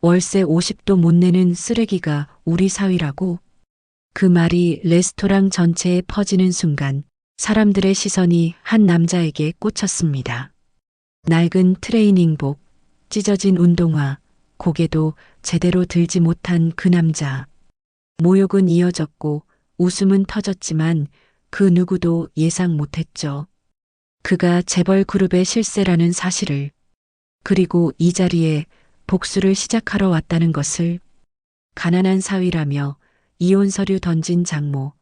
월세 50도 못 내는 쓰레기가 우리 사위라고? 그 말이 레스토랑 전체에 퍼지는 순간 사람들의 시선이 한 남자에게 꽂혔습니다. 낡은 트레이닝복, 찢어진 운동화, 고개도 제대로 들지 못한 그 남자. 모욕은 이어졌고 웃음은 터졌지만 그 누구도 예상 못했죠. 그가 재벌 그룹의 실세라는 사실을, 그리고 이 자리에 복수를 시작하러 왔다는 것을. 가난한 사위라며 이혼 서류 던진 장모,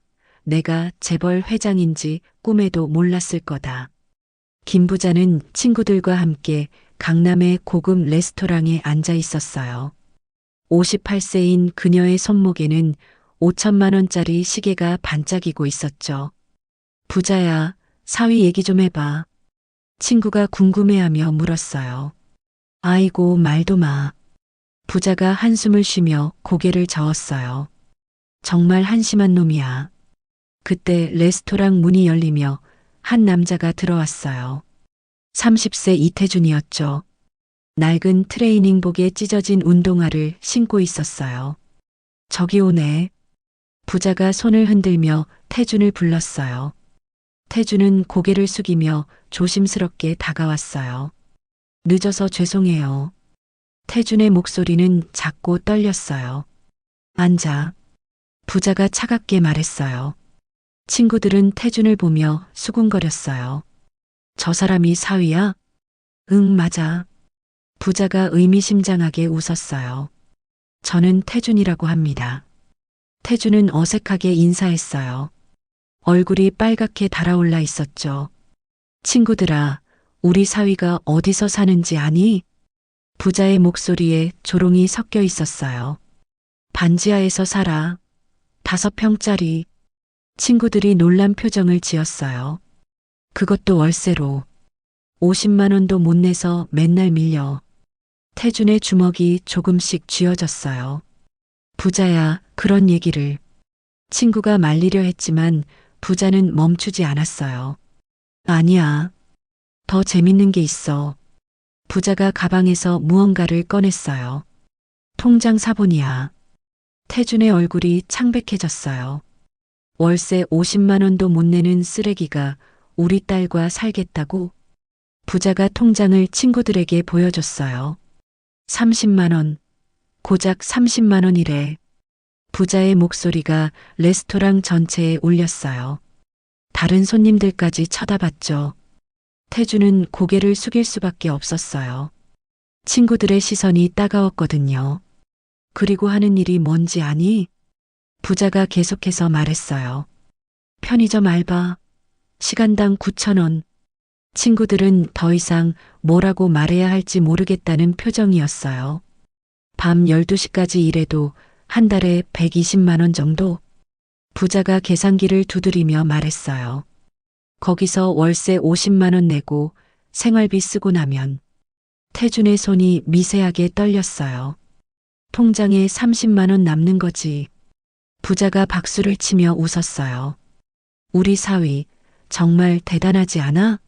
내가 재벌 회장인지 꿈에도 몰랐을 거다. 김 부자는 친구들과 함께 강남의 고급 레스토랑에 앉아 있었어요. 58세인 그녀의 손목에는 5천만 원짜리 시계가 반짝이고 있었죠. 부자야, 사위 얘기 좀 해봐. 친구가 궁금해하며 물었어요. 아이고, 말도 마. 부자가 한숨을 쉬며 고개를 저었어요. 정말 한심한 놈이야. 그때 레스토랑 문이 열리며 한 남자가 들어왔어요. 30세 이태준이었죠. 낡은 트레이닝복에 찢어진 운동화를 신고 있었어요. 저기 오네. 부자가 손을 흔들며 태준을 불렀어요. 태준은 고개를 숙이며 조심스럽게 다가왔어요. 늦어서 죄송해요. 태준의 목소리는 작고 떨렸어요. 앉아. 부자가 차갑게 말했어요. 친구들은 태준을 보며 수군거렸어요. 저 사람이 사위야? 응, 맞아. 부자가 의미심장하게 웃었어요. 저는 태준이라고 합니다. 태준은 어색하게 인사했어요. 얼굴이 빨갛게 달아올라 있었죠. 친구들아, 우리 사위가 어디서 사는지 아니? 부자의 목소리에 조롱이 섞여 있었어요. 반지하에서 살아. 5평짜리. 친구들이 놀란 표정을 지었어요. 그것도 월세로. 50만 원도 못 내서 맨날 밀려. 태준의 주먹이 조금씩 쥐어졌어요. 부자야, 그런 얘기를. 친구가 말리려 했지만 부자는 멈추지 않았어요. 아니야. 더 재밌는 게 있어. 부자가 가방에서 무언가를 꺼냈어요. 통장 사본이야. 태준의 얼굴이 창백해졌어요. 월세 50만 원도 못 내는 쓰레기가 우리 딸과 살겠다고? 부자가 통장을 친구들에게 보여줬어요. 30만 원. 고작 30만 원이래. 부자의 목소리가 레스토랑 전체에 울렸어요. 다른 손님들까지 쳐다봤죠. 태준은 고개를 숙일 수밖에 없었어요. 친구들의 시선이 따가웠거든요. 그리고 하는 일이 뭔지 아니? 부자가 계속해서 말했어요. 편의점 알바. 시간당 9천 원. 친구들은 더 이상 뭐라고 말해야 할지 모르겠다는 표정이었어요. 밤 12시까지 일해도 한 달에 120만 원 정도? 부자가 계산기를 두드리며 말했어요. 거기서 월세 50만 원 내고 생활비 쓰고 나면. 태준의 손이 미세하게 떨렸어요. 통장에 30만 원 남는 거지. 부자가 박수를 치며 웃었어요. 우리 사위, 정말 대단하지 않아?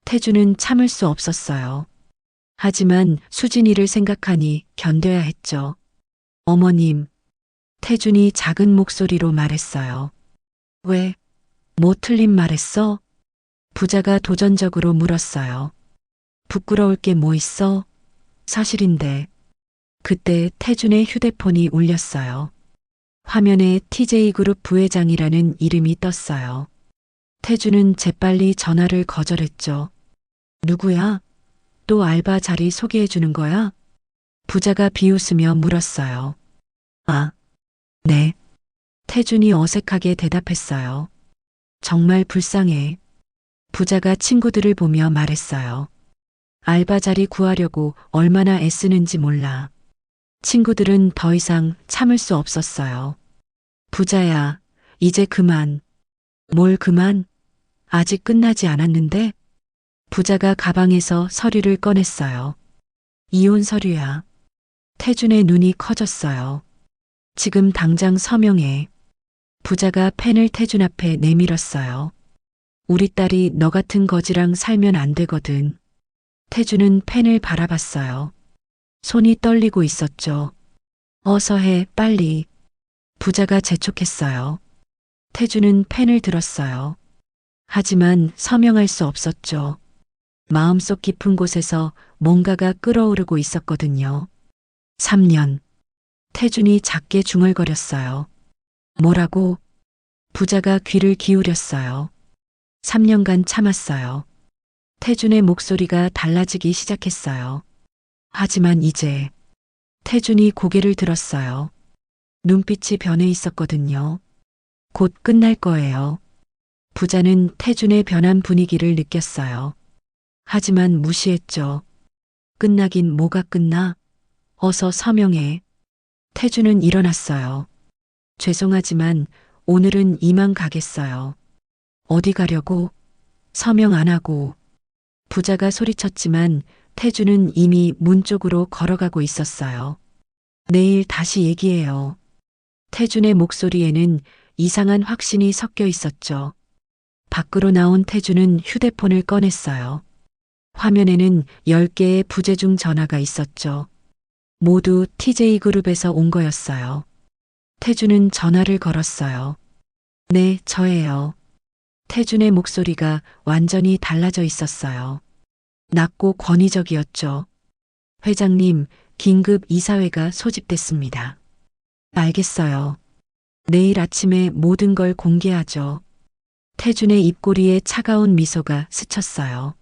태준은 참을 수 없었어요. 하지만 수진이를 생각하니 견뎌야 했죠. 어머님, 태준이 작은 목소리로 말했어요. 왜? 뭐 틀린 말했어? 부자가 도전적으로 물었어요. 부끄러울 게 뭐 있어? 사실인데. 그때 태준의 휴대폰이 울렸어요. 화면에 TJ그룹 부회장이라는 이름이 떴어요. 태준은 재빨리 전화를 거절했죠. 누구야? 또 알바 자리 소개해 주는 거야? 부자가 비웃으며 물었어요. 아, 네. 태준이 어색하게 대답했어요. 정말 불쌍해. 부자가 친구들을 보며 말했어요. 알바 자리 구하려고 얼마나 애쓰는지 몰라. 친구들은 더 이상 참을 수 없었어요. 부자야, 이제 그만. 뭘 그만? 아직 끝나지 않았는데? 부자가 가방에서 서류를 꺼냈어요. 이혼 서류야. 태준의 눈이 커졌어요. 지금 당장 서명해. 부자가 펜을 태준 앞에 내밀었어요. 우리 딸이 너 같은 거지랑 살면 안 되거든. 태준은 펜을 바라봤어요. 손이 떨리고 있었죠. 어서 해, 빨리. 부자가 재촉했어요. 태주는 펜을 들었어요. 하지만 서명할 수 없었죠. 마음속 깊은 곳에서 뭔가가 끓어오르고 있었거든요. 3년. 태준이 작게 중얼거렸어요. 뭐라고? 부자가 귀를 기울였어요. 3년간 참았어요. 태준의 목소리가 달라지기 시작했어요. 하지만 이제 태준이 고개를 들었어요. 눈빛이 변해 있었거든요. 곧 끝날 거예요. 부자는 태준의 변한 분위기를 느꼈어요. 하지만 무시했죠. 끝나긴 뭐가 끝나? 어서 서명해. 태준은 일어났어요. 죄송하지만 오늘은 이만 가겠어요. 어디 가려고? 서명 안 하고. 부자가 소리쳤지만 태준은 이미 문 쪽으로 걸어가고 있었어요. 내일 다시 얘기해요. 태준의 목소리에는 이상한 확신이 섞여 있었죠. 밖으로 나온 태준은 휴대폰을 꺼냈어요. 화면에는 10개의 부재중 전화가 있었죠. 모두 TJ그룹에서 온 거였어요. 태준은 전화를 걸었어요. 네, 저예요. 태준의 목소리가 완전히 달라져 있었어요. 낮고 권위적이었죠. 회장님, 긴급 이사회가 소집됐습니다. 알겠어요. 내일 아침에 모든 걸 공개하죠. 태준의 입꼬리에 차가운 미소가 스쳤어요.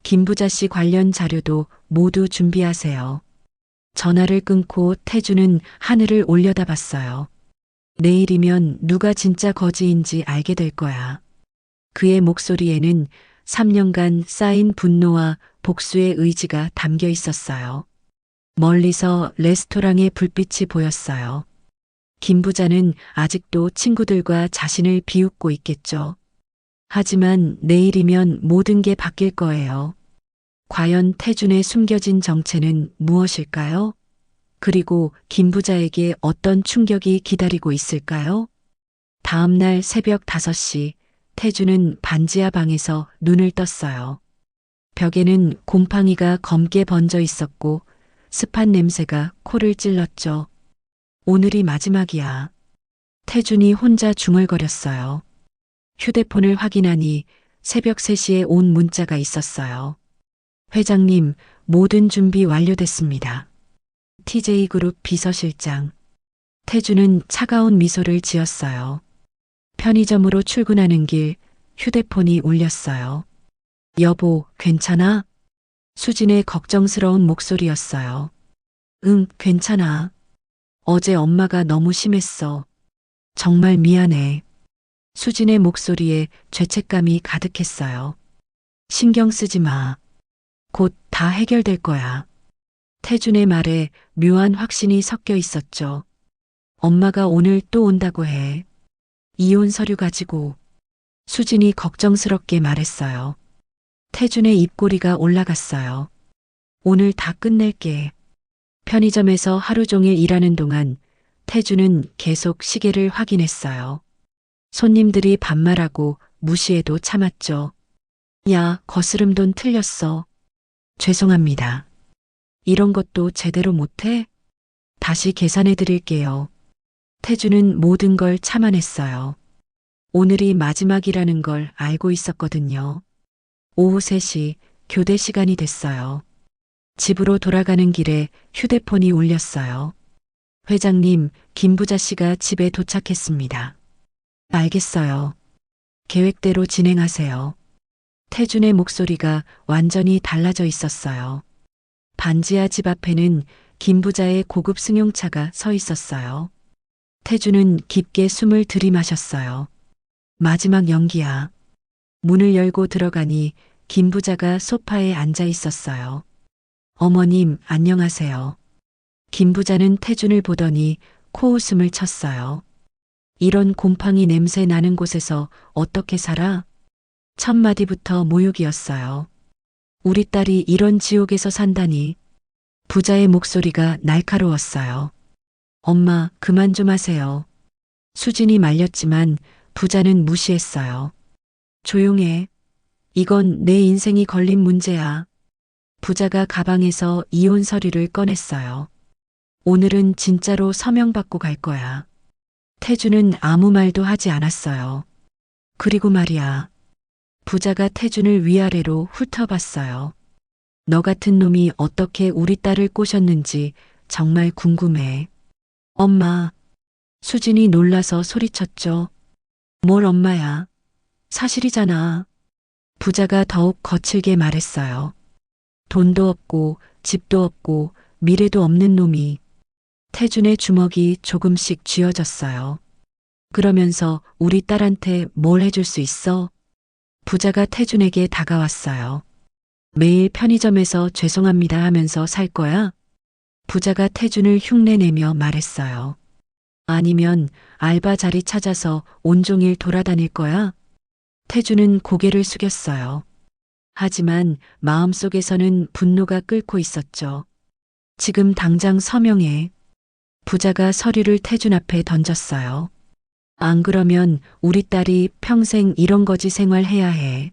김부자 씨 관련 자료도 모두 준비하세요. 전화를 끊고 태준은 하늘을 올려다봤어요. 내일이면 누가 진짜 거지인지 알게 될 거야. 그의 목소리에는 3년간 쌓인 분노와 복수의 의지가 담겨 있었어요. 멀리서 레스토랑의 불빛이 보였어요. 김 부자는 아직도 친구들과 자신을 비웃고 있겠죠. 하지만 내일이면 모든 게 바뀔 거예요. 과연 태준의 숨겨진 정체는 무엇일까요? 그리고 김 부자에게 어떤 충격이 기다리고 있을까요? 다음 날 새벽 5시, 태준은 반지하 방에서 눈을 떴어요. 벽에는 곰팡이가 검게 번져 있었고 습한 냄새가 코를 찔렀죠. 오늘이 마지막이야. 태준이 혼자 중얼거렸어요. 휴대폰을 확인하니 새벽 3시에 온 문자가 있었어요. 회장님, 모든 준비 완료됐습니다. TJ그룹 비서실장. 태준은 차가운 미소를 지었어요. 편의점으로 출근하는 길 휴대폰이 울렸어요. 여보, 괜찮아? 수진의 걱정스러운 목소리였어요. 응, 괜찮아. 어제 엄마가 너무 심했어. 정말 미안해. 수진의 목소리에 죄책감이 가득했어요. 신경 쓰지 마. 곧 다 해결될 거야. 태준의 말에 묘한 확신이 섞여 있었죠. 엄마가 오늘 또 온다고 해. 이혼 서류 가지고. 수진이 걱정스럽게 말했어요. 태준의 입꼬리가 올라갔어요. 오늘 다 끝낼게. 편의점에서 하루 종일 일하는 동안 태준은 계속 시계를 확인했어요. 손님들이 반말하고 무시해도 참았죠. 야, 거스름 돈 틀렸어. 죄송합니다. 이런 것도 제대로 못해? 다시 계산해 드릴게요. 태준은 모든 걸 참아냈어요. 오늘이 마지막이라는 걸 알고 있었거든요. 오후 3시 교대 시간이 됐어요. 집으로 돌아가는 길에 휴대폰이 울렸어요. 회장님, 김부자 씨가 집에 도착했습니다. 알겠어요. 계획대로 진행하세요. 태준의 목소리가 완전히 달라져 있었어요. 반지하 집 앞에는 김부자의 고급 승용차가 서 있었어요. 태준은 깊게 숨을 들이마셨어요. 마지막 연기야. 문을 열고 들어가니 김부자가 소파에 앉아 있었어요. 어머님, 안녕하세요. 김부자는 태준을 보더니 코웃음을 쳤어요. 이런 곰팡이 냄새 나는 곳에서 어떻게 살아? 첫 마디부터 모욕이었어요. 우리 딸이 이런 지옥에서 산다니. 부자의 목소리가 날카로웠어요. 엄마, 그만 좀 하세요. 수진이 말렸지만 부자는 무시했어요. 조용해. 이건 내 인생이 걸린 문제야. 부자가 가방에서 이혼 서류를 꺼냈어요. 오늘은 진짜로 서명받고 갈 거야. 태준은 아무 말도 하지 않았어요. 그리고 말이야. 부자가 태준을 위아래로 훑어봤어요. 너 같은 놈이 어떻게 우리 딸을 꼬셨는지 정말 궁금해. 엄마. 수진이 놀라서 소리쳤죠. 뭘 엄마야. 사실이잖아. 부자가 더욱 거칠게 말했어요. 돈도 없고 집도 없고 미래도 없는 놈이. 태준의 주먹이 조금씩 쥐어졌어요. 그러면서 우리 딸한테 뭘 해줄 수 있어? 부자가 태준에게 다가왔어요. 매일 편의점에서 죄송합니다 하면서 살 거야? 부자가 태준을 흉내내며 말했어요. 아니면 알바 자리 찾아서 온종일 돌아다닐 거야? 태준은 고개를 숙였어요. 하지만 마음속에서는 분노가 끓고 있었죠. 지금 당장 서명해. 부자가 서류를 태준 앞에 던졌어요. 안 그러면 우리 딸이 평생 이런 거지 생활해야 해.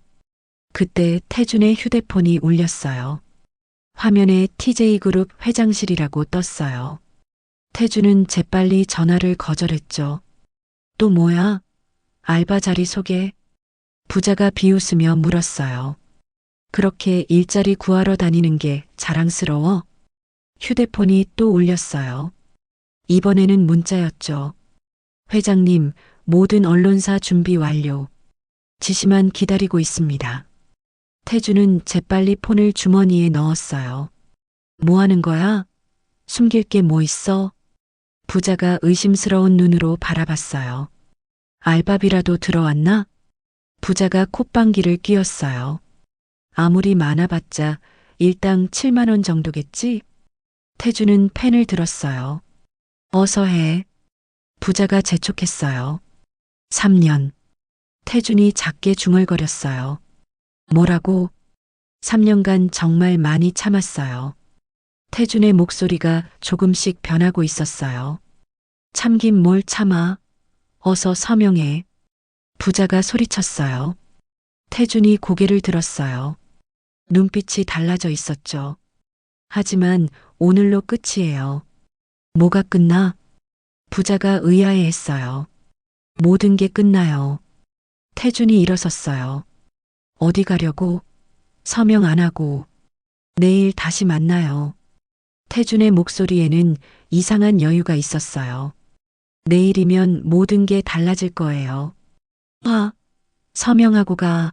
그때 태준의 휴대폰이 울렸어요. 화면에 TJ그룹 회장실이라고 떴어요. 태준은 재빨리 전화를 거절했죠. 또 뭐야? 알바 자리 소개? 부자가 비웃으며 물었어요. 그렇게 일자리 구하러 다니는 게 자랑스러워? 휴대폰이 또 울렸어요. 이번에는 문자였죠. 회장님, 모든 언론사 준비 완료. 지시만 기다리고 있습니다. 태준은 재빨리 폰을 주머니에 넣었어요. 뭐 하는 거야? 숨길 게 뭐 있어? 부자가 의심스러운 눈으로 바라봤어요. 알바비라도 들어왔나? 부자가 콧방귀를 뀌었어요. 아무리 많아봤자 일당 7만 원 정도겠지? 태준은 펜을 들었어요. 어서 해. 부자가 재촉했어요. 3년. 태준이 작게 중얼거렸어요. 뭐라고? 3년간 정말 많이 참았어요. 태준의 목소리가 조금씩 변하고 있었어요. 참긴 뭘 참아. 어서 서명해. 부자가 소리쳤어요. 태준이 고개를 들었어요. 눈빛이 달라져 있었죠. 하지만 오늘로 끝이에요. 뭐가 끝나? 부자가 의아해했어요. 모든 게 끝나요. 태준이 일어섰어요. 어디 가려고? 서명 안 하고. 내일 다시 만나요. 태준의 목소리에는 이상한 여유가 있었어요. 내일이면 모든 게 달라질 거예요. 서명하고 가.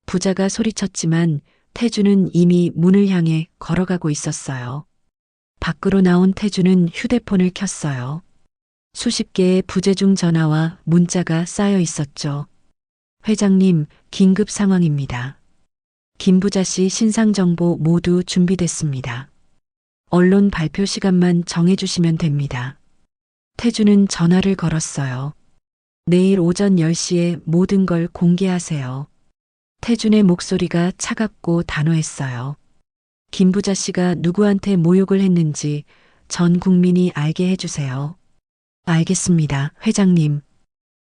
부자가 소리쳤지만 태준은 이미 문을 향해 걸어가고 있었어요. 밖으로 나온 태준은 휴대폰을 켰어요. 수십 개의 부재중 전화와 문자가 쌓여 있었죠. 회장님, 긴급 상황입니다. 김부자 씨 신상 정보 모두 준비됐습니다. 언론 발표 시간만 정해주시면 됩니다. 태준은 전화를 걸었어요. 내일 오전 10시에 모든 걸 공개하세요. 태준의 목소리가 차갑고 단호했어요. 김부자 씨가 누구한테 모욕을 했는지 전 국민이 알게 해주세요. 알겠습니다, 회장님.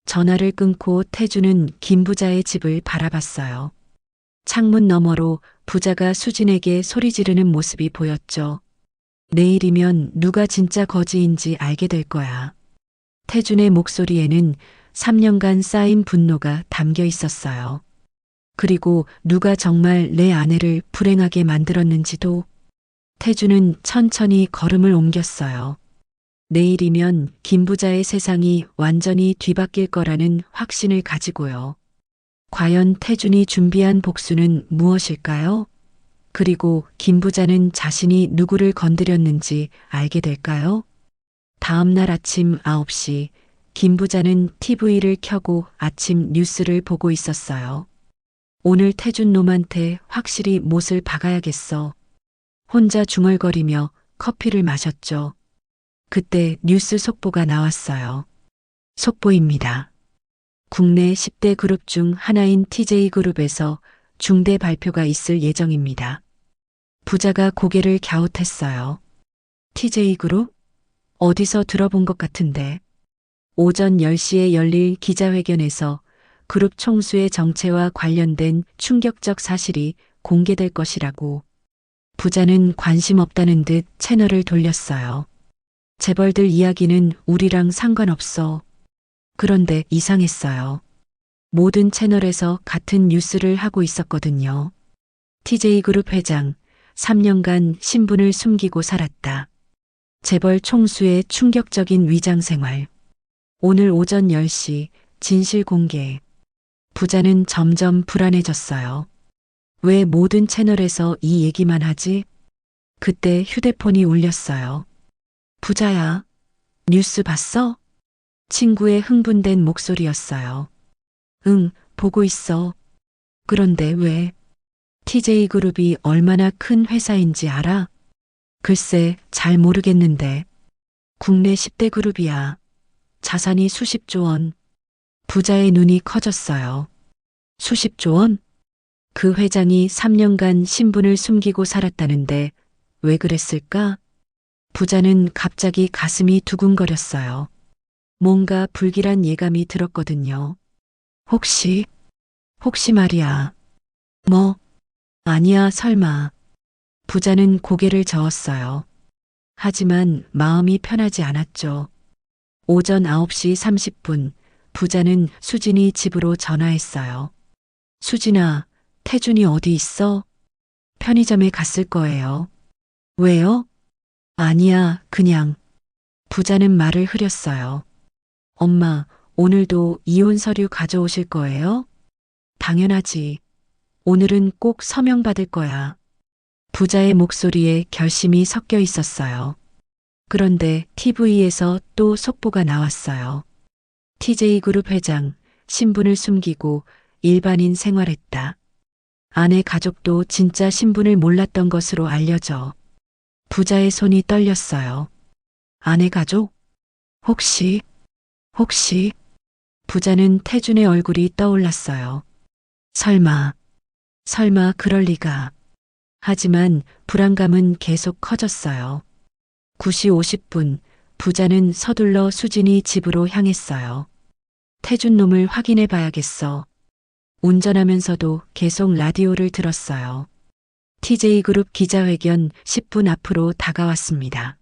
전화를 끊고 태준은 김부자의 집을 바라봤어요. 창문 너머로 부자가 수진에게 소리 지르는 모습이 보였죠. 내일이면 누가 진짜 거지인지 알게 될 거야. 태준의 목소리에는 3년간 쌓인 분노가 담겨 있었어요. 그리고 누가 정말 내 아내를 불행하게 만들었는지도. 태준은 천천히 걸음을 옮겼어요. 내일이면 김부자의 세상이 완전히 뒤바뀔 거라는 확신을 가지고요. 과연 태준이 준비한 복수는 무엇일까요? 그리고 김부자는 자신이 누구를 건드렸는지 알게 될까요? 다음 날 아침 9시 김부자는 TV를 켜고 아침 뉴스를 보고 있었어요. 오늘 태준 놈한테 확실히 못을 박아야겠어. 혼자 중얼거리며 커피를 마셨죠. 그때 뉴스 속보가 나왔어요. 속보입니다. 국내 10대 그룹 중 하나인 TJ그룹에서 중대 발표가 있을 예정입니다. 부자가 고개를 갸웃했어요. TJ그룹? 어디서 들어본 것 같은데. 오전 10시에 열릴 기자회견에서 그룹 총수의 정체와 관련된 충격적 사실이 공개될 것이라고. 부자는 관심 없다는 듯 채널을 돌렸어요. 재벌들 이야기는 우리랑 상관없어. 그런데 이상했어요. 모든 채널에서 같은 뉴스를 하고 있었거든요. TJ그룹 회장, 3년간 신분을 숨기고 살았다. 재벌 총수의 충격적인 위장 생활. 오늘 오전 10시 진실 공개. 부자는 점점 불안해졌어요. 왜 모든 채널에서 이 얘기만 하지? 그때 휴대폰이 울렸어요. 부자야, 뉴스 봤어? 친구의 흥분된 목소리였어요. 응, 보고 있어. 그런데 왜? TJ그룹이 얼마나 큰 회사인지 알아? 글쎄, 잘 모르겠는데. 국내 10대 그룹이야. 자산이 수십조 원. 부자의 눈이 커졌어요. 수십조 원? 그 회장이 3년간 신분을 숨기고 살았다는데 왜 그랬을까? 부자는 갑자기 가슴이 두근거렸어요. 뭔가 불길한 예감이 들었거든요. 혹시 말이야. 뭐? 아니야, 설마. 부자는 고개를 저었어요. 하지만 마음이 편하지 않았죠. 오전 9시 30분, 부자는 수진이 집으로 전화했어요. 수진아, 태준이 어디 있어? 편의점에 갔을 거예요. 왜요? 아니야, 그냥. 부자는 말을 흐렸어요. 엄마, 오늘도 이혼 서류 가져오실 거예요? 당연하지. 오늘은 꼭 서명 받을 거야. 부자의 목소리에 결심이 섞여 있었어요. 그런데 TV에서 또 속보가 나왔어요. TJ그룹 회장, 신분을 숨기고 일반인 생활했다. 아내 가족도 진짜 신분을 몰랐던 것으로 알려져. 부자의 손이 떨렸어요. 아내 가족? 혹시? 부자는 태준의 얼굴이 떠올랐어요. 설마 그럴 리가. 하지만 불안감은 계속 커졌어요. 9시 50분, 부자는 서둘러 수진이 집으로 향했어요. 태준 놈을 확인해 봐야겠어. 운전하면서도 계속 라디오를 들었어요. TJ그룹 기자회견 10분 앞으로 다가왔습니다.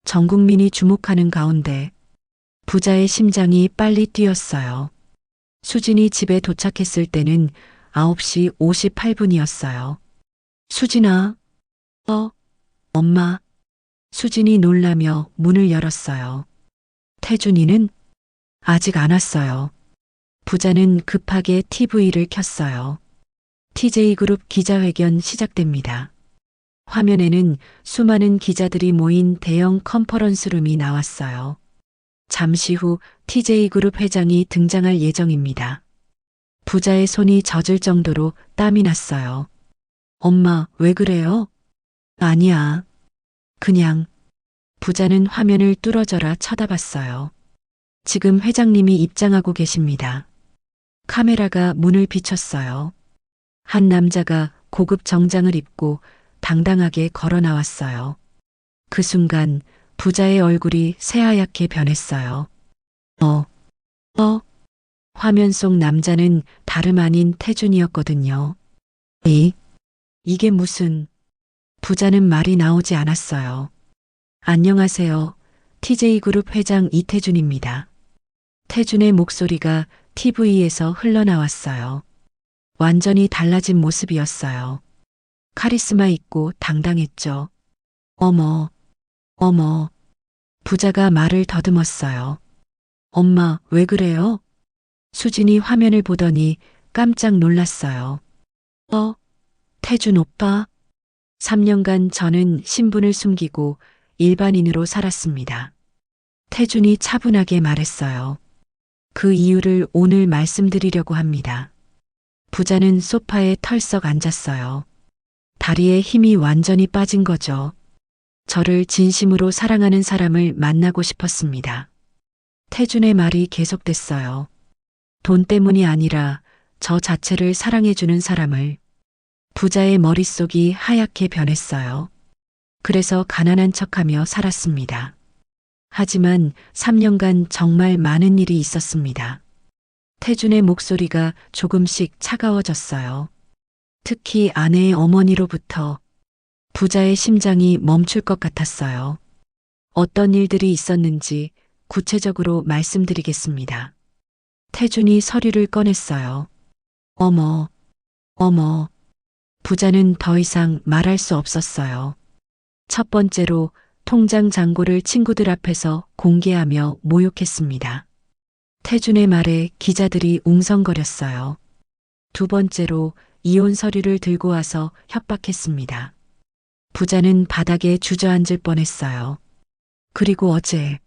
전 국민이 주목하는 가운데 부자의 심장이 빨리 뛰었어요. 수진이 집에 도착했을 때는 9시 58분이었어요. 수진아, 엄마. 수진이 놀라며 문을 열었어요. 태준이는 아직 안 왔어요. 부자는 급하게 TV를 켰어요. TJ그룹 기자회견 시작됩니다. 화면에는 수많은 기자들이 모인 대형 컨퍼런스룸이 나왔어요. 잠시 후 TJ그룹 회장이 등장할 예정입니다. 부자의 손이 젖을 정도로 땀이 났어요. 엄마, 왜 그래요? 아니야. 그냥. 부자는 화면을 뚫어져라 쳐다봤어요. 지금 회장님이 입장하고 계십니다. 카메라가 문을 비췄어요. 한 남자가 고급 정장을 입고 당당하게 걸어 나왔어요. 그 순간 부자의 얼굴이 새하얗게 변했어요. 화면 속 남자는 다름 아닌 태준이었거든요. 이게 무슨... 부자는 말이 나오지 않았어요. 안녕하세요. TJ그룹 회장 이태준입니다. 태준의 목소리가 TV에서 흘러나왔어요. 완전히 달라진 모습이었어요. 카리스마 있고 당당했죠. 어머. 부자가 말을 더듬었어요. 엄마, 왜 그래요? 수진이 화면을 보더니 깜짝 놀랐어요. 태준 오빠? 3년간 저는 신분을 숨기고 일반인으로 살았습니다. 태준이 차분하게 말했어요. 그 이유를 오늘 말씀드리려고 합니다. 부자는 소파에 털썩 앉았어요. 다리에 힘이 완전히 빠진 거죠. 저를 진심으로 사랑하는 사람을 만나고 싶었습니다. 태준의 말이 계속됐어요. 돈 때문이 아니라 저 자체를 사랑해주는 사람을. 부자의 머릿속이 하얗게 변했어요. 그래서 가난한 척하며 살았습니다. 하지만 3년간 정말 많은 일이 있었습니다. 태준의 목소리가 조금씩 차가워졌어요. 특히 아내의 어머니로부터 부자의 심장이 멈출 것 같았어요. 어떤 일들이 있었는지 구체적으로 말씀드리겠습니다. 태준이 서류를 꺼냈어요. 어머, 어머. 부자는 더 이상 말할 수 없었어요. 첫 번째로 통장 잔고를 친구들 앞에서 공개하며 모욕했습니다. 태준의 말에 기자들이 웅성거렸어요. 두 번째로 이혼 서류를 들고 와서 협박했습니다. 부자는 바닥에 주저앉을 뻔했어요. 그리고 어제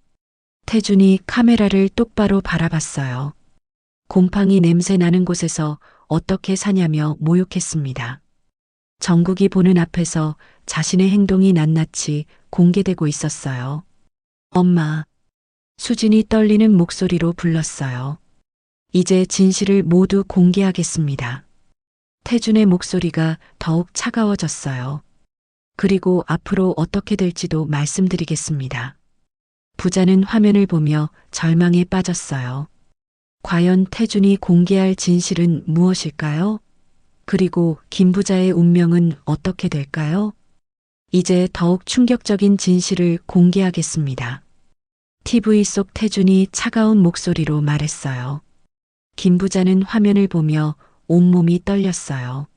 태준이 카메라를 똑바로 바라봤어요. 곰팡이 냄새 나는 곳에서 어떻게 사냐며 모욕했습니다. 전국이 보는 앞에서 자신의 행동이 낱낱이 공개되고 있었어요. 엄마, 수진이 떨리는 목소리로 불렀어요. 이제 진실을 모두 공개하겠습니다. 태준의 목소리가 더욱 차가워졌어요. 그리고 앞으로 어떻게 될지도 말씀드리겠습니다. 부자는 화면을 보며 절망에 빠졌어요. 과연 태준이 공개할 진실은 무엇일까요? 그리고 김 부자의 운명은 어떻게 될까요? 이제 더욱 충격적인 진실을 공개하겠습니다. TV 속 태준이 차가운 목소리로 말했어요. 김 부자는 화면을 보며 온몸이 떨렸어요.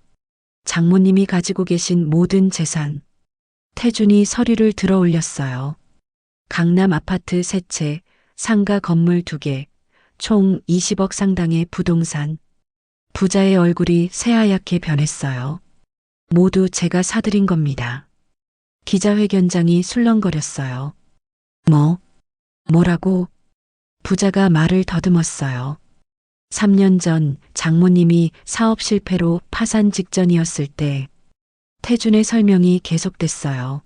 장모님이 가지고 계신 모든 재산. 태준이 서류를 들어 올렸어요. 강남 아파트 3채, 상가 건물 2개, 총 20억 상당의 부동산. 부자의 얼굴이 새하얗게 변했어요. 모두 제가 사들인 겁니다. 기자회견장이 술렁거렸어요. 뭐라고? 부자가 말을 더듬었어요. 3년 전 장모님이 사업 실패로 파산 직전이었을 때 태준의 설명이 계속됐어요.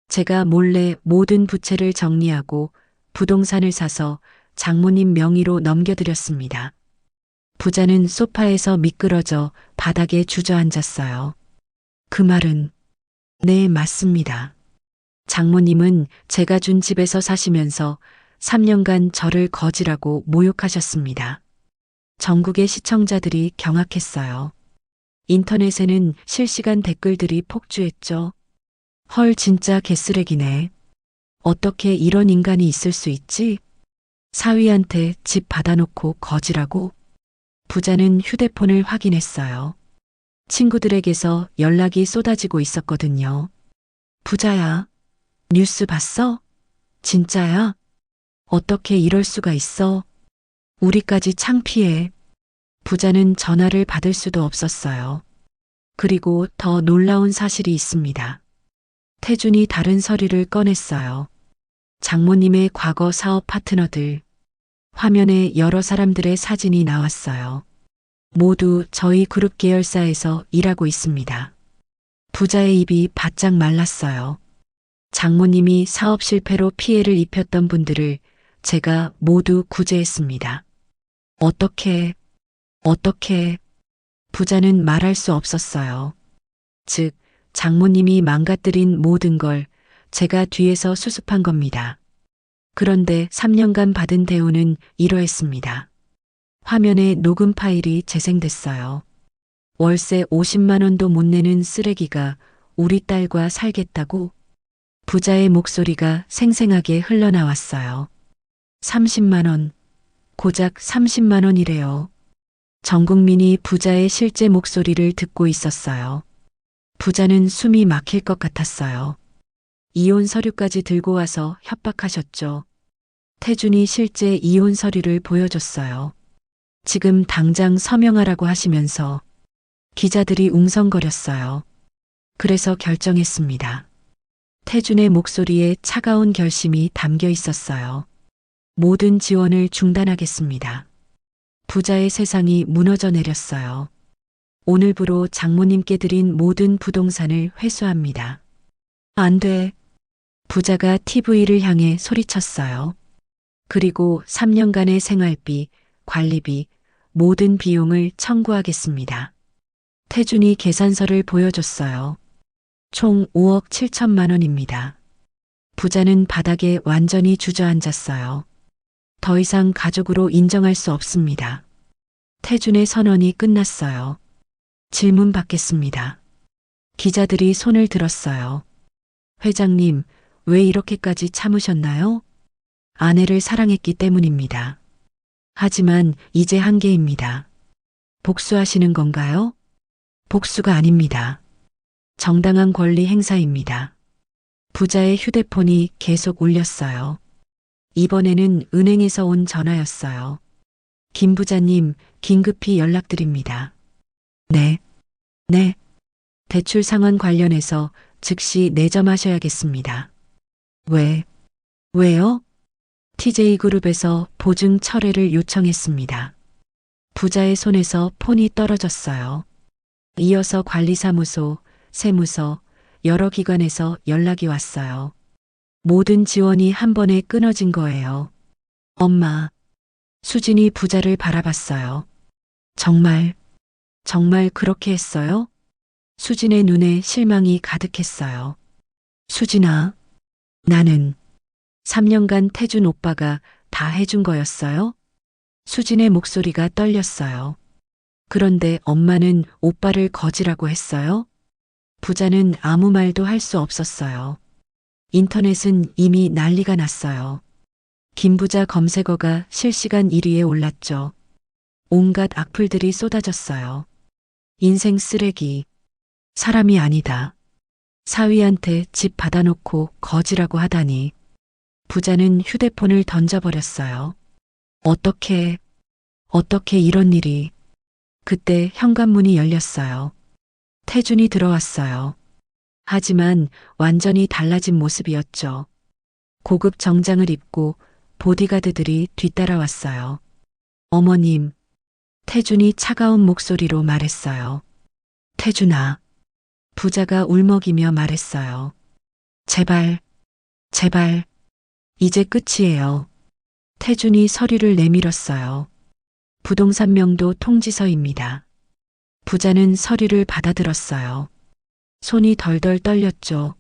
제가 몰래 모든 부채를 정리하고 부동산을 사서 장모님 명의로 넘겨드렸습니다. 부자는 소파에서 미끄러져 바닥에 주저앉았어요. 그 말은 네, 맞습니다. 장모님은 제가 준 집에서 사시면서 3년간 저를 거지라고 모욕하셨습니다. 전국의 시청자들이 경악했어요. 인터넷에는 실시간 댓글들이 폭주했죠. 헐, 진짜 개쓰레기네. 어떻게 이런 인간이 있을 수 있지? 사위한테 집 받아놓고 거지라고? 부자는 휴대폰을 확인했어요. 친구들에게서 연락이 쏟아지고 있었거든요. 부자야, 뉴스 봤어? 진짜야? 어떻게 이럴 수가 있어? 우리까지 창피해. 부자는 전화를 받을 수도 없었어요. 그리고 더 놀라운 사실이 있습니다. 태준이 다른 서류를 꺼냈어요. 장모님의 과거 사업 파트너들. 화면에 여러 사람들의 사진이 나왔어요. 모두 저희 그룹 계열사에서 일하고 있습니다. 부자의 입이 바짝 말랐어요. 장모님이 사업 실패로 피해를 입혔던 분들을 제가 모두 구제했습니다. 어떻게, 부자는 말할 수 없었어요. 즉, 장모님이 망가뜨린 모든 걸 제가 뒤에서 수습한 겁니다. 그런데 3년간 받은 대우는 이러했습니다. 화면에 녹음 파일이 재생됐어요. 월세 50만 원도 못 내는 쓰레기가 우리 딸과 살겠다고? 부자의 목소리가 생생하게 흘러나왔어요. 30만 원, 고작 30만 원이래요. 전 국민이 부자의 실제 목소리를 듣고 있었어요. 부자는 숨이 막힐 것 같았어요. 이혼 서류까지 들고 와서 협박하셨죠. 태준이 실제 이혼 서류를 보여줬어요. 지금 당장 서명하라고 하시면서 기자들이 웅성거렸어요. 그래서 결정했습니다. 태준의 목소리에 차가운 결심이 담겨 있었어요. 모든 지원을 중단하겠습니다. 부자의 세상이 무너져 내렸어요. 오늘부로 장모님께 드린 모든 부동산을 회수합니다. 안 돼. 부자가 TV를 향해 소리쳤어요. 그리고 3년간의 생활비, 관리비, 모든 비용을 청구하겠습니다. 태준이 계산서를 보여줬어요. 총 5억 7천만 원입니다. 부자는 바닥에 완전히 주저앉았어요. 더 이상 가족으로 인정할 수 없습니다. 태준의 선언이 끝났어요. 질문 받겠습니다. 기자들이 손을 들었어요. 회장님, 왜 이렇게까지 참으셨나요? 아내를 사랑했기 때문입니다. 하지만 이제 한계입니다. 복수하시는 건가요? 복수가 아닙니다. 정당한 권리 행사입니다. 부자의 휴대폰이 계속 울렸어요. 이번에는 은행에서 온 전화였어요. 김 부자님, 긴급히 연락드립니다. 네, 네. 대출 상환 관련해서 즉시 내점하셔야겠습니다. 왜요? TJ그룹에서 보증 철회를 요청했습니다. 부자의 손에서 폰이 떨어졌어요. 이어서 관리사무소, 세무서, 여러 기관에서 연락이 왔어요. 모든 지원이 한 번에 끊어진 거예요. 엄마, 수진이 부자를 바라봤어요. 정말 그렇게 했어요? 수진의 눈에 실망이 가득했어요. 수진아, 나는 3년간 태준 오빠가 다 해준 거였어요? 수진의 목소리가 떨렸어요. 그런데 엄마는 오빠를 거지라고 했어요? 부자는 아무 말도 할 수 없었어요. 인터넷은 이미 난리가 났어요. 김부자 검색어가 실시간 1위에 올랐죠. 온갖 악플들이 쏟아졌어요. 인생 쓰레기. 사람이 아니다. 사위한테 집 받아놓고 거지라고 하다니. 부자는 휴대폰을 던져버렸어요. 어떻게 이런 일이. 그때 현관문이 열렸어요. 태준이 들어왔어요. 하지만 완전히 달라진 모습이었죠. 고급 정장을 입고 보디가드들이 뒤따라왔어요. 어머님, 태준이 차가운 목소리로 말했어요. 태준아, 부자가 울먹이며 말했어요. 제발, 이제 끝이에요. 태준이 서류를 내밀었어요. 부동산 명도 통지서입니다. 부자는 서류를 받아들었어요. 손이 덜덜 떨렸죠.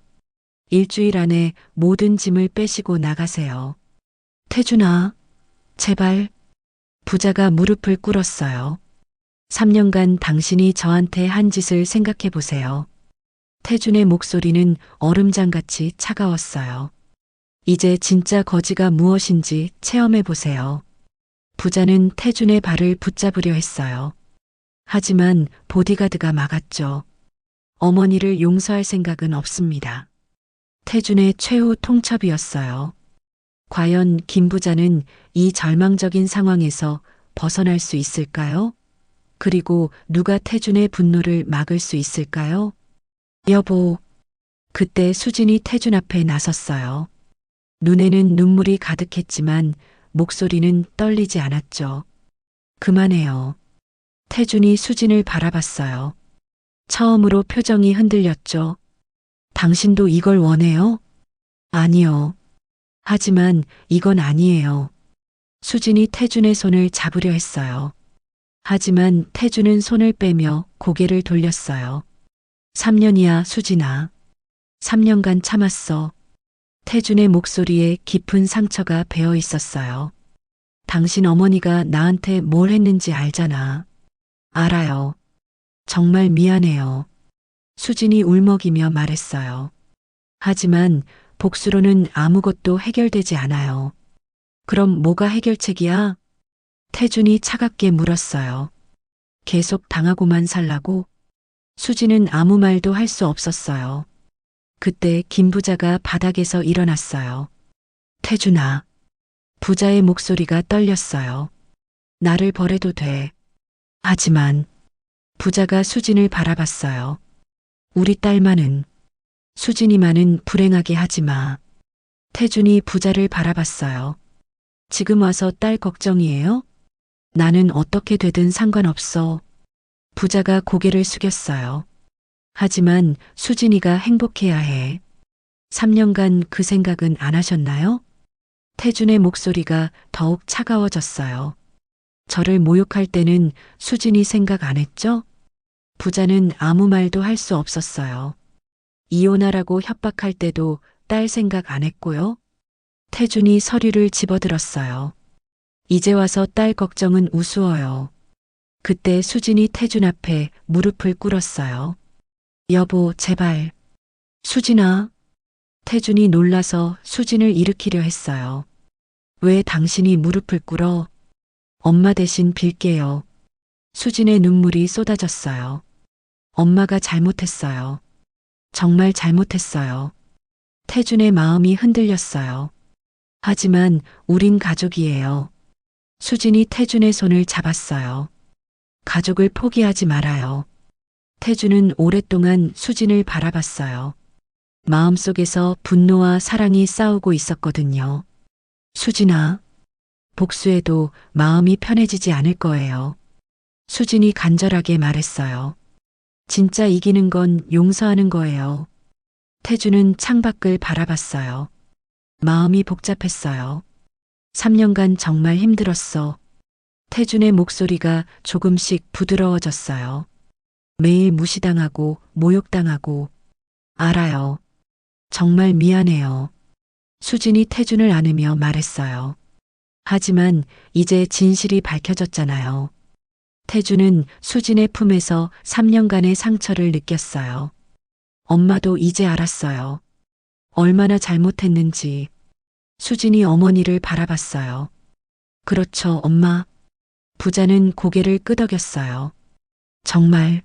일주일 안에 모든 짐을 빼시고 나가세요. 태준아, 제발. 부자가 무릎을 꿇었어요. 3년간 당신이 저한테 한 짓을 생각해 보세요. 태준의 목소리는 얼음장같이 차가웠어요. 이제 진짜 거지가 무엇인지 체험해 보세요. 부자는 태준의 발을 붙잡으려 했어요. 하지만 보디가드가 막았죠. 어머니를 용서할 생각은 없습니다. 태준의 최후 통첩이었어요. 과연 김 부자는 이 절망적인 상황에서 벗어날 수 있을까요? 그리고 누가 태준의 분노를 막을 수 있을까요? 여보. 그때 수진이 태준 앞에 나섰어요. 눈에는 눈물이 가득했지만 목소리는 떨리지 않았죠. 그만해요. 태준이 수진을 바라봤어요. 처음으로 표정이 흔들렸죠. 당신도 이걸 원해요? 아니요. 하지만 이건 아니에요. 수진이 태준의 손을 잡으려 했어요. 하지만 태준은 손을 빼며 고개를 돌렸어요. 3년이야, 수진아. 3년간 참았어. 태준의 목소리에 깊은 상처가 배어 있었어요. 당신 어머니가 나한테 뭘 했는지 알잖아. 알아요. 정말 미안해요. 수진이 울먹이며 말했어요. 하지만 복수로는 아무것도 해결되지 않아요. 그럼 뭐가 해결책이야? 태준이 차갑게 물었어요. 계속 당하고만 살라고? 수진은 아무 말도 할 수 없었어요. 그때 김 부자가 바닥에서 일어났어요. 태준아. 부자의 목소리가 떨렸어요. 나를 버려도 돼. 하지만 부자가 수진을 바라봤어요. 우리 딸만은, 수진이만은 불행하게 하지 마. 태준이 부자를 바라봤어요. 지금 와서 딸 걱정이에요? 나는 어떻게 되든 상관없어. 부자가 고개를 숙였어요. 하지만 수진이가 행복해야 해. 3년간 그 생각은 안 하셨나요? 태준의 목소리가 더욱 차가워졌어요. 저를 모욕할 때는 수진이 생각 안 했죠? 부자는 아무 말도 할 수 없었어요. 이혼하라고 협박할 때도 딸 생각 안 했고요. 태준이 서류를 집어들었어요. 이제 와서 딸 걱정은 우스워요. 그때 수진이 태준 앞에 무릎을 꿇었어요. 여보, 제발. 수진아. 태준이 놀라서 수진을 일으키려 했어요. 왜 당신이 무릎을 꿇어? 엄마 대신 빌게요. 수진의 눈물이 쏟아졌어요. 엄마가 잘못했어요. 정말 잘못했어요. 태준의 마음이 흔들렸어요. 하지만 우린 가족이에요. 수진이 태준의 손을 잡았어요. 가족을 포기하지 말아요. 태준은 오랫동안 수진을 바라봤어요. 마음속에서 분노와 사랑이 싸우고 있었거든요. 수진아, 복수해도 마음이 편해지지 않을 거예요. 수진이 간절하게 말했어요. 진짜 이기는 건 용서하는 거예요. 태준은 창밖을 바라봤어요. 마음이 복잡했어요. 3년간 정말 힘들었어. 태준의 목소리가 조금씩 부드러워졌어요. 매일 무시당하고 모욕당하고. 알아요. 정말 미안해요. 수진이 태준을 안으며 말했어요. 하지만 이제 진실이 밝혀졌잖아요. 태준은 수진의 품에서 3년간의 상처를 느꼈어요. 엄마도 이제 알았어요. 얼마나 잘못했는지. 수진이 어머니를 바라봤어요. 그렇죠, 엄마. 부자는 고개를 끄덕였어요. 정말,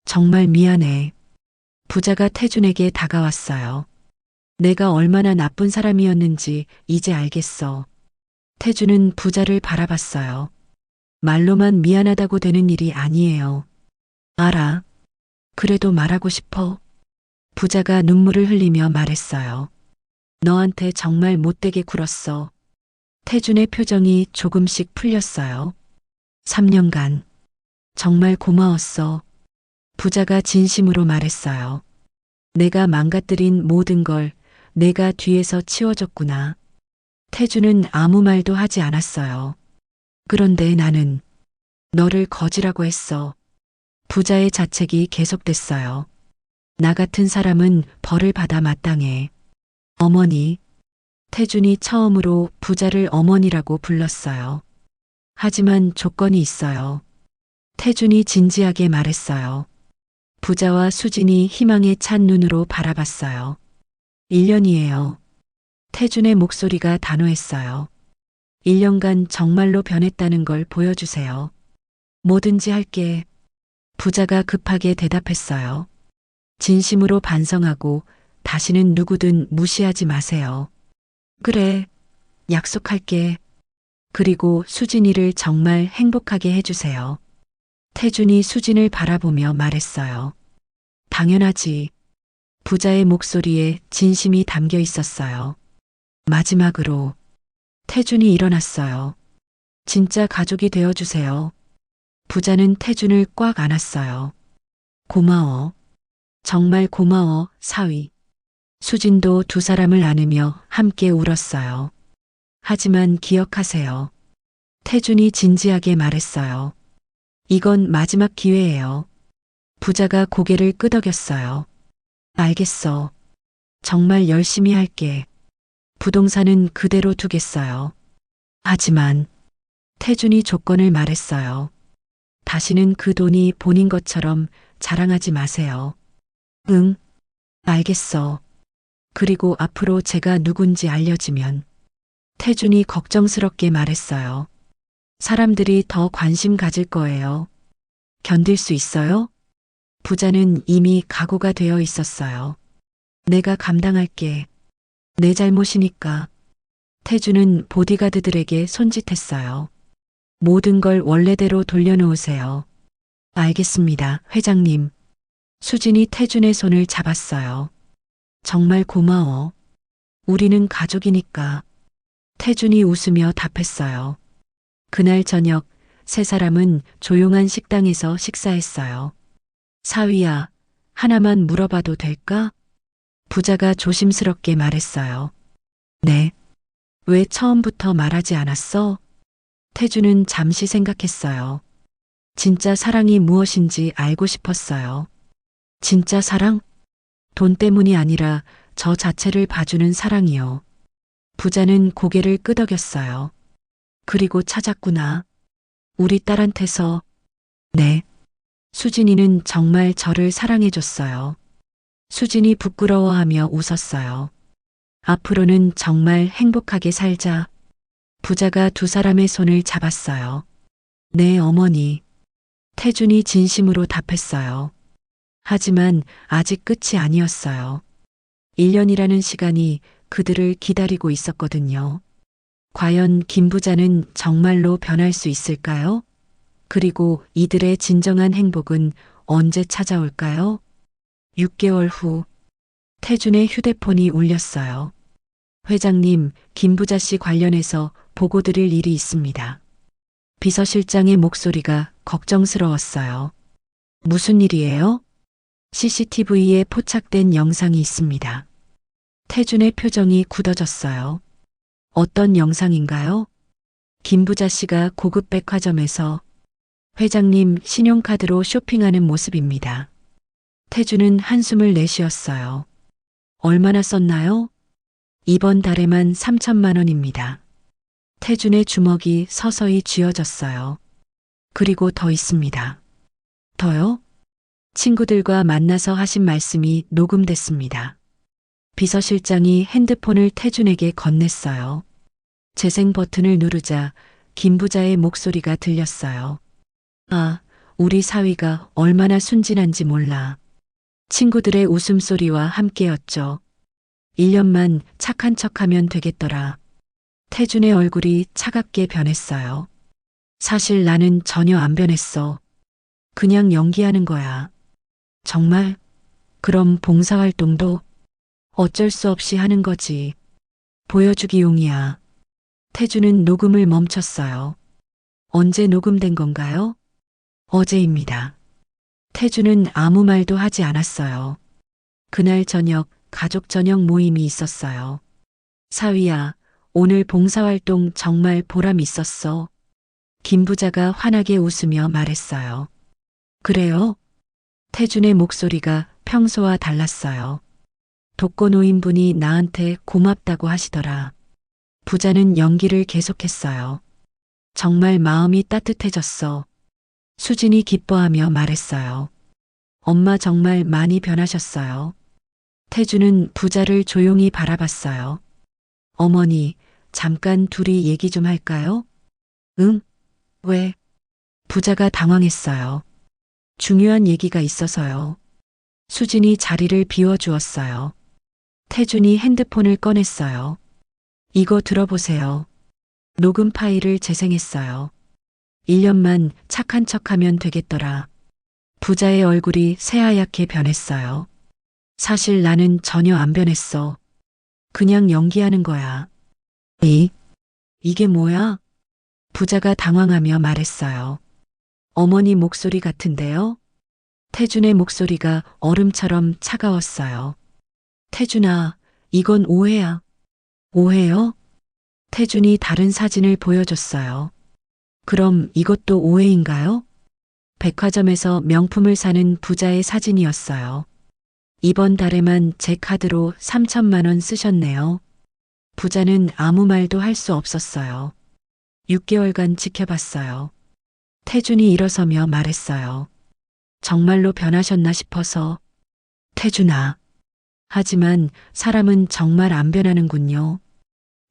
정말 미안해. 부자가 태준에게 다가왔어요. 내가 얼마나 나쁜 사람이었는지 이제 알겠어. 태준은 부자를 바라봤어요. 말로만 미안하다고 되는 일이 아니에요. 알아. 그래도 말하고 싶어. 부자가 눈물을 흘리며 말했어요. 너한테 정말 못되게 굴었어. 태준의 표정이 조금씩 풀렸어요. 3년간. 정말 고마웠어. 부자가 진심으로 말했어요. 내가 망가뜨린 모든 걸 내가 뒤에서 치워줬구나. 태준은 아무 말도 하지 않았어요. 그런데 나는 너를 거지라고 했어. 부자의 자책이 계속됐어요. 나 같은 사람은 벌을 받아 마땅해. 어머니. 태준이 처음으로 부자를 어머니라고 불렀어요. 하지만 조건이 있어요. 태준이 진지하게 말했어요. 부자와 수진이 희망에 찬 눈으로 바라봤어요. 1년이에요. 태준의 목소리가 단호했어요. 1년간 정말로 변했다는 걸 보여주세요. 뭐든지 할게. 부자가 급하게 대답했어요. 진심으로 반성하고 다시는 누구든 무시하지 마세요. 그래, 약속할게. 그리고 수진이를 정말 행복하게 해주세요. 태준이 수진을 바라보며 말했어요. 당연하지. 부자의 목소리에 진심이 담겨 있었어요. 마지막으로 태준이 일어났어요. 진짜 가족이 되어주세요. 부자는 태준을 꽉 안았어요. 고마워. 정말 고마워, 사위. 수진도 두 사람을 안으며 함께 울었어요. 하지만 기억하세요. 태준이 진지하게 말했어요. 이건 마지막 기회예요. 부자가 고개를 끄덕였어요. 알겠어. 정말 열심히 할게. 부동산은 그대로 두겠어요. 하지만 태준이 조건을 말했어요. 다시는 그 돈이 본인 것처럼 자랑하지 마세요. 응, 알겠어. 그리고 앞으로 제가 누군지 알려지면. 태준이 걱정스럽게 말했어요. 사람들이 더 관심 가질 거예요. 견딜 수 있어요? 부자는 이미 각오가 되어 있었어요. 내가 감당할게. 내 잘못이니까. 태준은 보디가드들에게 손짓했어요. 모든 걸 원래대로 돌려놓으세요. 알겠습니다, 회장님. 수진이 태준의 손을 잡았어요. 정말 고마워. 우리는 가족이니까. 태준이 웃으며 답했어요. 그날 저녁 세 사람은 조용한 식당에서 식사했어요. 사위야, 하나만 물어봐도 될까? 부자가 조심스럽게 말했어요. 네. 왜 처음부터 말하지 않았어? 태준은 잠시 생각했어요. 진짜 사랑이 무엇인지 알고 싶었어요. 진짜 사랑? 돈 때문이 아니라 저 자체를 봐주는 사랑이요. 부자는 고개를 끄덕였어요. 그리고 찾았구나. 우리 딸한테서. 네. 수진이는 정말 저를 사랑해줬어요. 수진이 부끄러워하며 웃었어요. 앞으로는 정말 행복하게 살자. 부자가 두 사람의 손을 잡았어요. 네, 어머니. 태준이 진심으로 답했어요. 하지만 아직 끝이 아니었어요. 1년이라는 시간이 그들을 기다리고 있었거든요. 과연 김 부자는 정말로 변할 수 있을까요? 그리고 이들의 진정한 행복은 언제 찾아올까요? 6개월 후, 태준의 휴대폰이 울렸어요. 회장님, 김 부자 씨 관련해서 보고 드릴 일이 있습니다. 비서실장의 목소리가 걱정스러웠어요. 무슨 일이에요? CCTV에 포착된 영상이 있습니다. 태준의 표정이 굳어졌어요. 어떤 영상인가요? 김 부자 씨가 고급 백화점에서 회장님 신용카드로 쇼핑하는 모습입니다. 태준은 한숨을 내쉬었어요. 얼마나 썼나요? 이번 달에만 3천만 원입니다. 태준의 주먹이 서서히 쥐어졌어요. 그리고 더 있습니다. 더요? 친구들과 만나서 하신 말씀이 녹음됐습니다. 비서실장이 핸드폰을 태준에게 건넸어요. 재생 버튼을 누르자 김 부자의 목소리가 들렸어요. 아, 우리 사위가 얼마나 순진한지 몰라. 친구들의 웃음소리와 함께였죠. 1년만 착한 척하면 되겠더라. 태준의 얼굴이 차갑게 변했어요. 사실 나는 전혀 안 변했어. 그냥 연기하는 거야. 정말? 그럼 봉사활동도 어쩔 수 없이 하는 거지. 보여주기용이야. 태준은 녹음을 멈췄어요. 언제 녹음된 건가요? 어제입니다. 태준은 아무 말도 하지 않았어요. 그날 저녁 가족 저녁 모임이 있었어요. 사위야, 오늘 봉사활동 정말 보람 있었어. 김 부자가 환하게 웃으며 말했어요. 그래요? 태준의 목소리가 평소와 달랐어요. 독거노인분이 나한테 고맙다고 하시더라. 부자는 연기를 계속했어요. 정말 마음이 따뜻해졌어. 수진이 기뻐하며 말했어요. 엄마 정말 많이 변하셨어요. 태준은 부자를 조용히 바라봤어요. 어머니, 잠깐 둘이 얘기 좀 할까요? 응? 왜? 부자가 당황했어요. 중요한 얘기가 있어서요. 수진이 자리를 비워주었어요. 태준이 핸드폰을 꺼냈어요. 이거 들어보세요. 녹음 파일을 재생했어요. 1년만 착한 척하면 되겠더라. 부자의 얼굴이 새하얗게 변했어요. 사실 나는 전혀 안 변했어. 그냥 연기하는 거야. 이게 뭐야? 부자가 당황하며 말했어요. 어머니 목소리 같은데요? 태준의 목소리가 얼음처럼 차가웠어요. 태준아, 이건 오해야. 오해요? 태준이 다른 사진을 보여줬어요. 그럼 이것도 오해인가요? 백화점에서 명품을 사는 부자의 사진이었어요. 이번 달에만 제 카드로 3천만 원 쓰셨네요. 부자는 아무 말도 할 수 없었어요. 6개월간 지켜봤어요. 태준이 일어서며 말했어요. 정말로 변하셨나 싶어서. 태준아. 하지만 사람은 정말 안 변하는군요.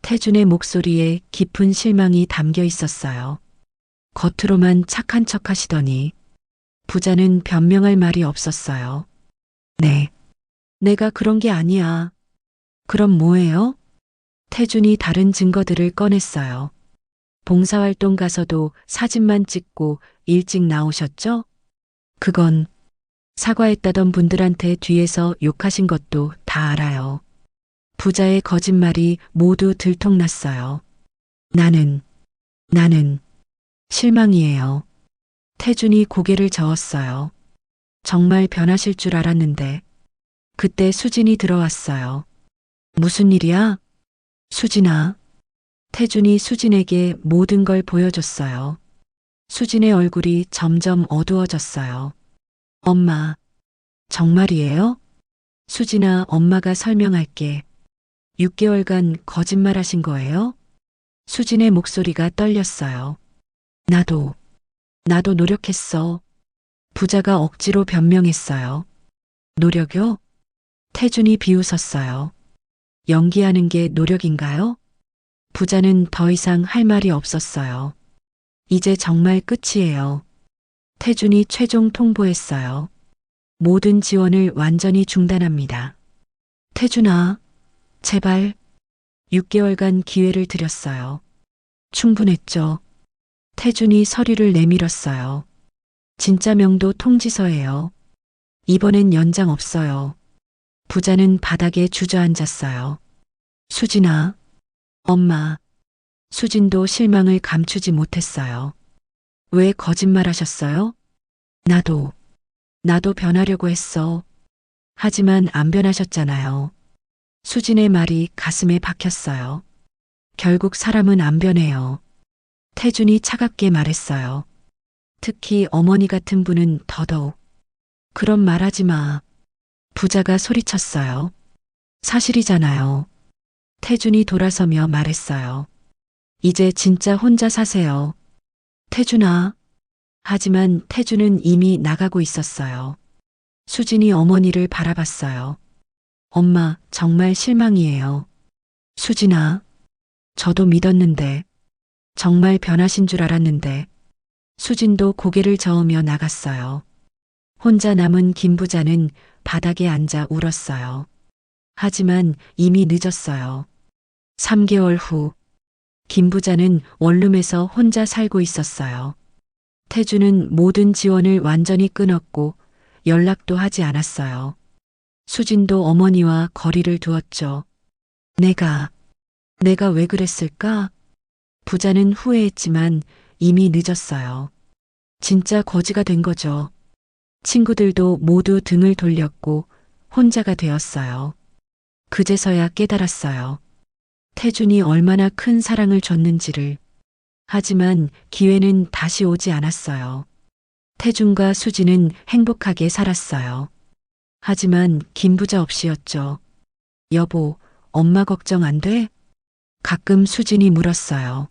태준의 목소리에 깊은 실망이 담겨 있었어요. 겉으로만 착한 척 하시더니 부자는 변명할 말이 없었어요. 네. 내가 그런 게 아니야. 그럼 뭐예요? 태준이 다른 증거들을 꺼냈어요. 봉사활동 가서도 사진만 찍고 일찍 나오셨죠? 그건 사과했다던 분들한테 뒤에서 욕하신 것도 다 알아요. 부자의 거짓말이 모두 들통났어요. 나는 실망이에요. 태준이 고개를 저었어요. 정말 변하실 줄 알았는데. 그때 수진이 들어왔어요. 무슨 일이야? 수진아. 태준이 수진에게 모든 걸 보여줬어요. 수진의 얼굴이 점점 어두워졌어요. 엄마, 정말이에요? 수진아, 엄마가 설명할게. 6개월간 거짓말하신 거예요? 수진의 목소리가 떨렸어요. 나도 노력했어. 부자가 억지로 변명했어요. 노력요? 태준이 비웃었어요. 연기하는 게 노력인가요? 부자는 더 이상 할 말이 없었어요. 이제 정말 끝이에요. 태준이 최종 통보했어요. 모든 지원을 완전히 중단합니다. 태준아, 제발 6개월간 기회를 드렸어요. 충분했죠. 태준이 서류를 내밀었어요. 진짜 명도 통지서예요. 이번엔 연장 없어요. 부자는 바닥에 주저앉았어요. 수진아, 엄마. 수진도 실망을 감추지 못했어요. 왜 거짓말하셨어요? 나도 변하려고 했어. 하지만 안 변하셨잖아요. 수진의 말이 가슴에 박혔어요. 결국 사람은 안 변해요. 태준이 차갑게 말했어요. 특히 어머니 같은 분은 더더욱. 그런 말하지 마. 부자가 소리쳤어요. 사실이잖아요. 태준이 돌아서며 말했어요. 이제 진짜 혼자 사세요. 태준아. 하지만 태준은 이미 나가고 있었어요. 수진이 어머니를 바라봤어요. 엄마, 정말 실망이에요. 수진아, 저도 믿었는데, 정말 변하신 줄 알았는데, 수진도 고개를 저으며 나갔어요. 혼자 남은 김 부자는 바닥에 앉아 울었어요. 하지만 이미 늦었어요. 3개월 후, 김 부자는 원룸에서 혼자 살고 있었어요. 태주는 모든 지원을 완전히 끊었고 연락도 하지 않았어요. 수진도 어머니와 거리를 두었죠. 내가 왜 그랬을까? 부자는 후회했지만 이미 늦었어요. 진짜 거지가 된 거죠. 친구들도 모두 등을 돌렸고 혼자가 되었어요. 그제서야 깨달았어요. 태준이 얼마나 큰 사랑을 줬는지를. 하지만 기회는 다시 오지 않았어요. 태준과 수진은 행복하게 살았어요. 하지만 김부자 없이였죠. 여보, 엄마 걱정 안 돼? 가끔 수진이 물었어요.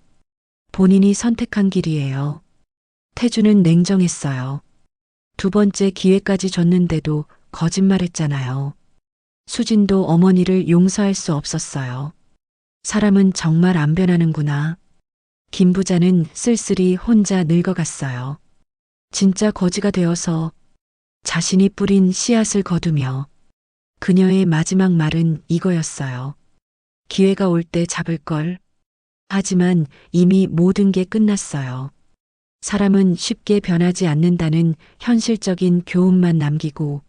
본인이 선택한 길이에요. 태준은 냉정했어요. 2번째 기회까지 줬는데도 거짓말했잖아요. 수진도 어머니를 용서할 수 없었어요. 사람은 정말 안 변하는구나. 김 부자는 쓸쓸히 혼자 늙어갔어요. 진짜 거지가 되어서 자신이 뿌린 씨앗을 거두며 그녀의 마지막 말은 이거였어요. 기회가 올 때 잡을 걸. 하지만 이미 모든 게 끝났어요. 사람은 쉽게 변하지 않는다는 현실적인 교훈만 남기고